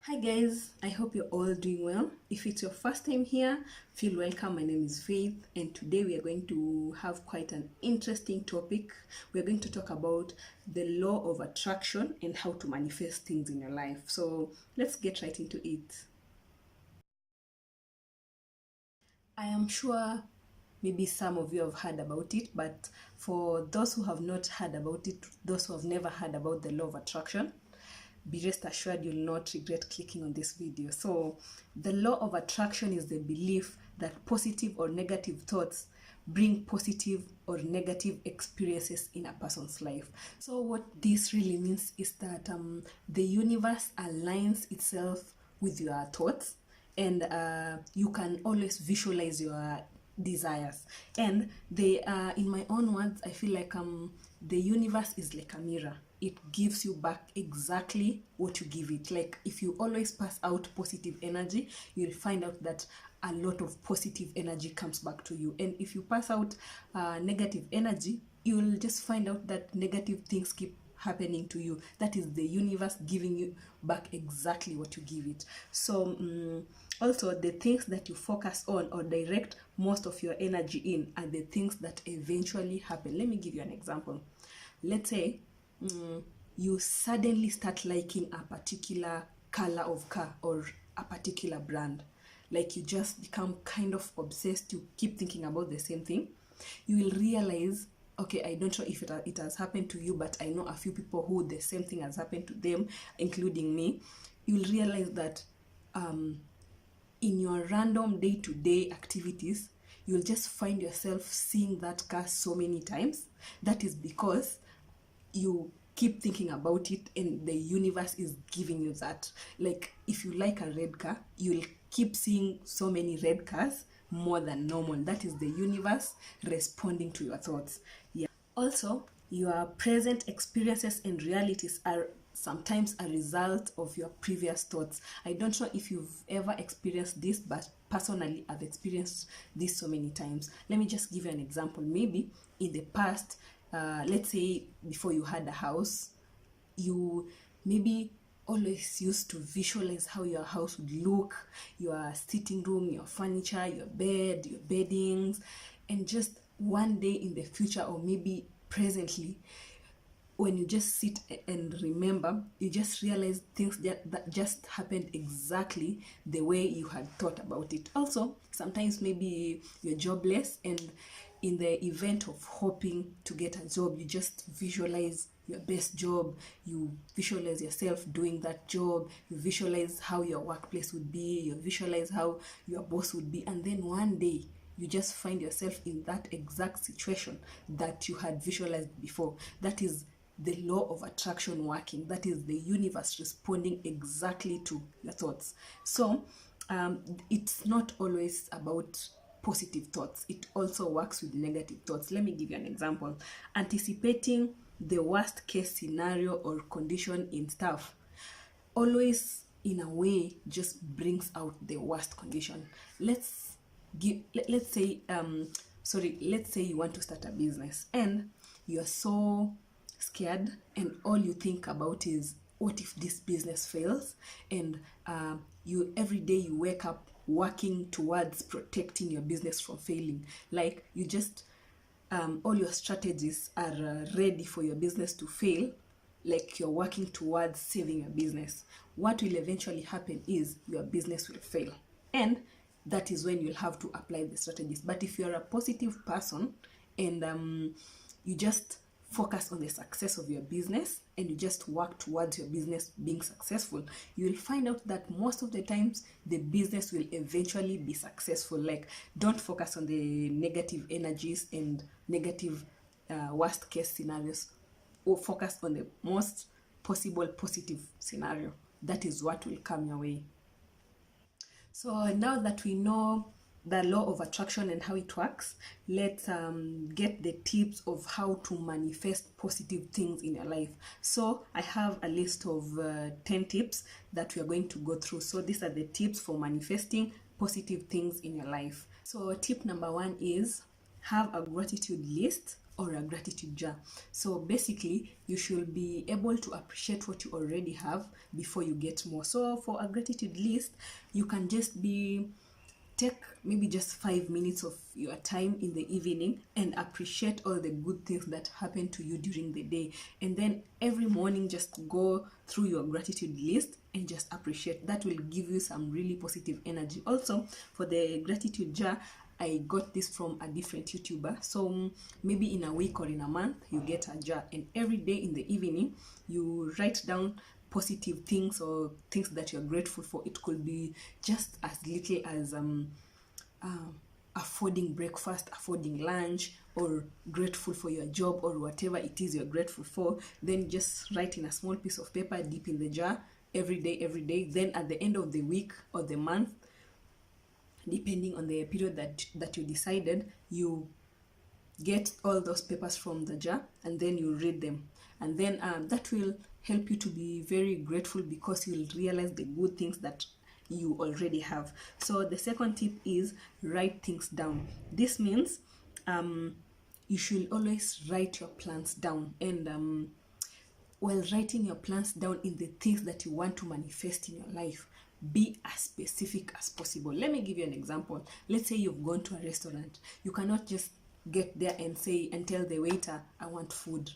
Hi guys, I hope you're all doing well. If it's your first time here, feel welcome. My name is Faith, and today we are going to have quite an interesting topic. We're going to talk about the law of attraction and how to manifest things in your life. So let's get right into it. I am sure maybe some of you have heard about it, but for those who have not heard about it, those who have never heard about the law of attraction, be rest assured you'll not regret clicking on this video. So the law of attraction is the belief that positive or negative thoughts bring positive or negative experiences in a person's life. So what this really means is that the universe aligns itself with your thoughts, and you can always visualize your desires. And they are, in my own words, I feel like the universe is like a mirror. It gives you back exactly what you give it. Like if you always pass out positive energy, you'll find out that a lot of positive energy comes back to you. And if you pass out negative energy, you'll just find out that negative things keep happening to you. That is the universe giving you back exactly what you give it. So also, the things that you focus on or direct most of your energy in are the things that eventually happen. Let me give you an example. Let's say you suddenly start liking a particular color of car or a particular brand. Like you just become kind of obsessed, you keep thinking about the same thing. You will realize, okay, I don't know if it has happened to you, but I know a few people who the same thing has happened to them, including me. You'll realize that in your random day-to-day activities, you'll just find yourself seeing that car so many times. That is because you keep thinking about it and the universe is giving you that. Like if you like a red car, you'll keep seeing so many red cars more than normal. That is the universe responding to your thoughts. Yeah. Also, your present experiences and realities are sometimes a result of your previous thoughts. I don't know if you've ever experienced this, but personally I've experienced this so many times. Let me just give you an example. Maybe in the past, let's say before you had a house, you maybe always used to visualize how your house would look, your sitting room, your furniture, your bed, your beddings, and just one day in the future, or maybe presently, when you just sit and remember, you just realize things that just happened exactly the way you had thought about it. Also, sometimes maybe you're jobless, and in the event of hoping to get a job, you just visualize your best job, you visualize yourself doing that job, you visualize how your workplace would be, you visualize how your boss would be, and then one day you just find yourself in that exact situation that you had visualized before. That is the law of attraction working. That is the universe responding exactly to your thoughts. So it's not always about positive thoughts. It also works with negative thoughts. Let me give you an example. Anticipating the worst case scenario or condition in stuff always in a way just brings out the worst condition. Let's say let's say you want to start a business and you're so scared, and all you think about is what if this business fails. And you every day you wake up working towards protecting your business from failing. Like you just all your strategies are ready for your business to fail, like you're working towards saving your business. What will eventually happen is your business will fail, and that is when you'll have to apply the strategies. But if you're a positive person and you just focus on the success of your business and you just work towards your business being successful, you will find out that most of the times the business will eventually be successful. Like don't focus on the negative energies and negative worst case scenarios, or focus on the most possible positive scenario. That is what will come your way. So now that we know the law of attraction and how it works, let's get the tips of how to manifest positive things in your life. So I have a list of 10 tips that we are going to go through. So these are the tips for manifesting positive things in your life. So tip number one is have a gratitude list or a gratitude jar. So basically, you should be able to appreciate what you already have before you get more. So for a gratitude list, you can just be take maybe just 5 minutes of your time in the evening and appreciate all the good things that happen to you during the day. And then every morning, just go through your gratitude list and just appreciate. That will give you some really positive energy. Also, for the gratitude jar, I got this from a different YouTuber. So maybe in a week or in a month, you get a jar, and every day in the evening, you write down positive things or things that you're grateful for. It could be just as little as affording breakfast, affording lunch, or grateful for your job, or whatever it is you're grateful for. Then just write in a small piece of paper, dip in the jar every day. Then at the end of the week or the month, depending on the period that you decided, you get all those papers from the jar and then you read them. And then that will help you to be very grateful, because you'll realize the good things that you already have. So the second tip is write things down. This means you should always write your plans down. And while writing your plans down in the things that you want to manifest in your life, be as specific as possible. Let me give you an example. Let's say you've gone to a restaurant. You cannot just get there and say and tell the waiter, I want food.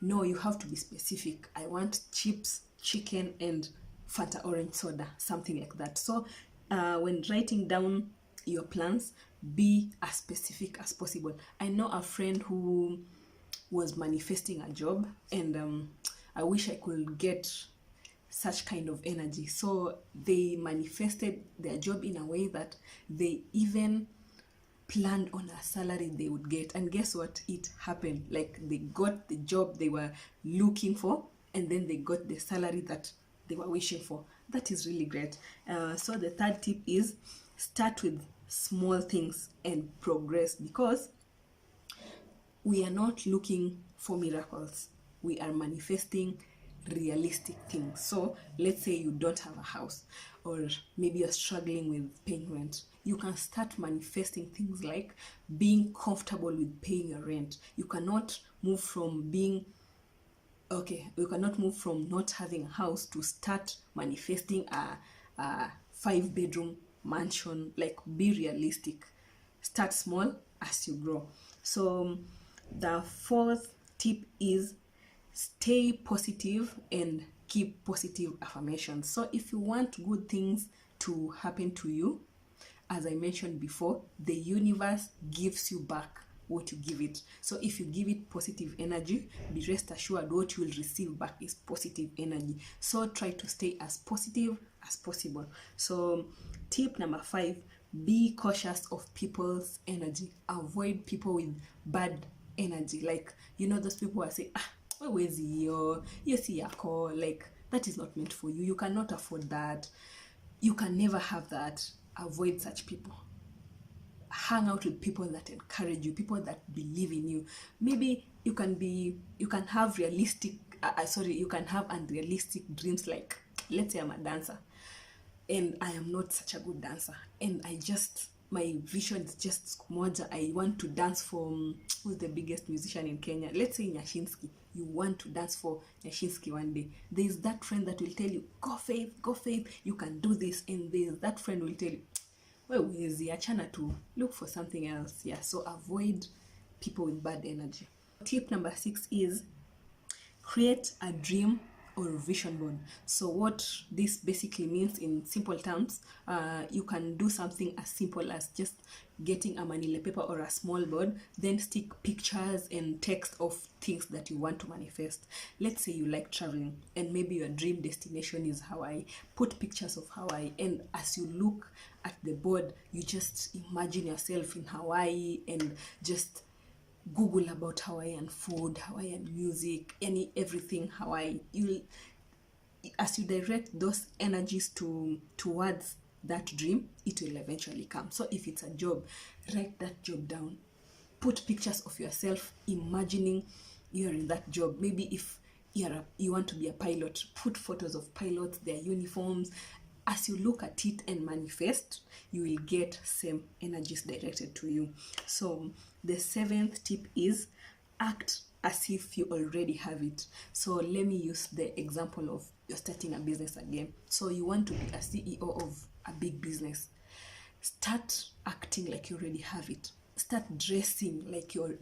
No, you have to be specific. I want chips, chicken, and Fanta orange soda, something like that. So when writing down your plans, be as specific as possible. I know a friend who was manifesting a job, and I wish I could get such kind of energy. So they manifested their job in a way that they even planned on a salary they would get, and guess what? It happened. Like, they got the job they were looking for, and then they got the salary that they were wishing for. That is really great. So the third tip is start with small things and progress, because we are not looking for miracles. We are manifesting realistic things. So let's say you don't have a house, or maybe you're struggling with paying rent. You can start manifesting things like being comfortable with paying your rent. You cannot move from not having a house to start manifesting a 5-bedroom mansion. Like, be realistic. Start small as you grow. So the fourth tip is stay positive and keep positive affirmations. So if you want good things to happen to you, as I mentioned before, the universe gives you back what you give it. So if you give it positive energy, be rest assured what you will receive back is positive energy. So try to stay as positive as possible. So tip number 5, be cautious of people's energy. Avoid people with bad energy. Like, those people who say, where's your call? Like, that is not meant for you. You cannot afford that. You can never have that. Avoid such people. Hang out with people that encourage you, people that believe in you. Maybe you can have unrealistic dreams. Like, let's say I'm a dancer and I am not such a good dancer, and my vision is just moja. I want to dance for who's the biggest musician in Kenya? Let's say Nyashinski. You want to dance for Nyashinski one day. There's that friend that will tell you, go Faith, you can do this. And there's that friend will tell you, well, where's the achana to look for something else? Yeah, so avoid people with bad energy. Tip number 6 is create a dream or vision board. So what this basically means in simple terms, you can do something as simple as just getting a manila paper or a small board, then stick pictures and text of things that you want to manifest. Let's say you like traveling and maybe your dream destination is Hawaii. Put pictures of Hawaii, and as you look at the board, you just imagine yourself in Hawaii and just Google about Hawaiian food, Hawaiian music, everything Hawaii. As you direct those energies towards that dream, it will eventually come. So if it's a job, write that job down. Put pictures of yourself imagining you're in that job. Maybe if you want to be a pilot, put photos of pilots, their uniforms. As you look at it and manifest, you will get same energies directed to you. So the 7th tip is act as if you already have it. So let me use the example of you're starting a business again. So you want to be a CEO of a big business. Start acting like you already have it. Start dressing like you're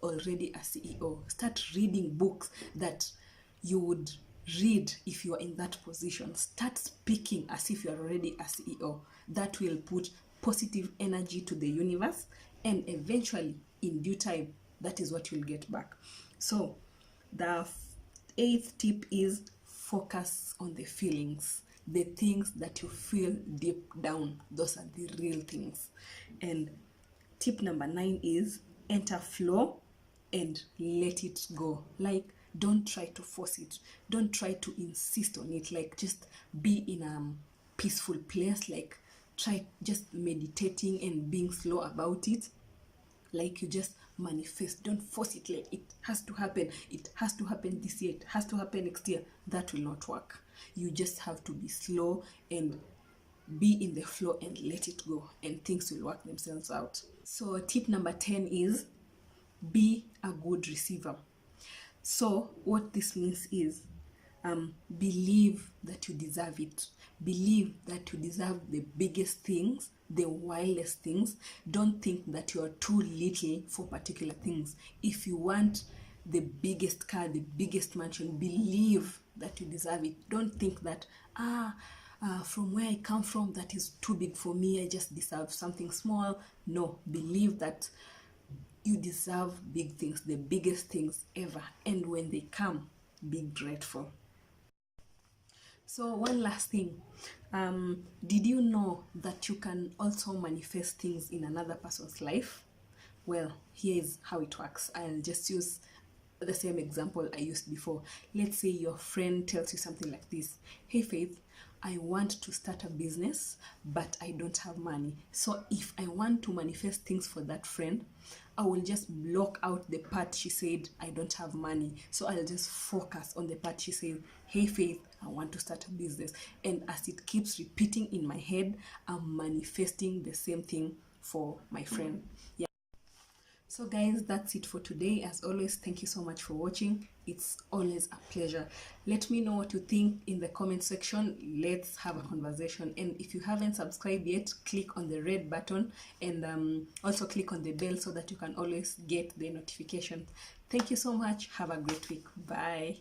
already a CEO. Start reading books that you would read if you are in that position. Start speaking as if you are already a CEO. That will put positive energy to the universe, and eventually, in due time, that is what you'll get back. So, the eighth tip is focus on the feelings, the things that you feel deep down. Those are the real things. And tip number 9 is enter flow and let it go. Like, don't try to force it, don't try to insist on it. Like, just be in a peaceful place. Like, try just meditating and being slow about it. Like, you just manifest, don't force it. Like, it has to happen, it has to happen this year, it has to happen next year. That will not work. You just have to be slow and be in the flow and let it go, and things will work themselves out. So tip number 10 is be a good receiver. So what this means is believe that you deserve it. Believe that you deserve the biggest things, the wildest things. Don't think that you are too little for particular things. If you want the biggest car, the biggest mansion, believe that you deserve it. Don't think that from where I come from, that is too big for me, I just deserve something small. No, believe that you deserve big things, the biggest things ever. And when they come, be grateful. So one last thing, did you know that you can also manifest things in another person's life? Well, here is how it works. I'll just use the same example I used before. Let's say your friend tells you something like this: hey Faith, I want to start a business, but I don't have money. So if I want to manifest things for that friend, I will just block out the part she said I don't have money. So I'll just focus on the part she said, hey Faith, I want to start a business. And as it keeps repeating in my head, I'm manifesting the same thing for my friend. Yeah. So guys, that's it for today. As always, thank you so much for watching. It's always a pleasure. Let me know what you think in the comment section. Let's have a conversation. And if you haven't subscribed yet, click on the red button, and also click on the bell so that you can always get the notifications. Thank you so much. Have a great week. Bye.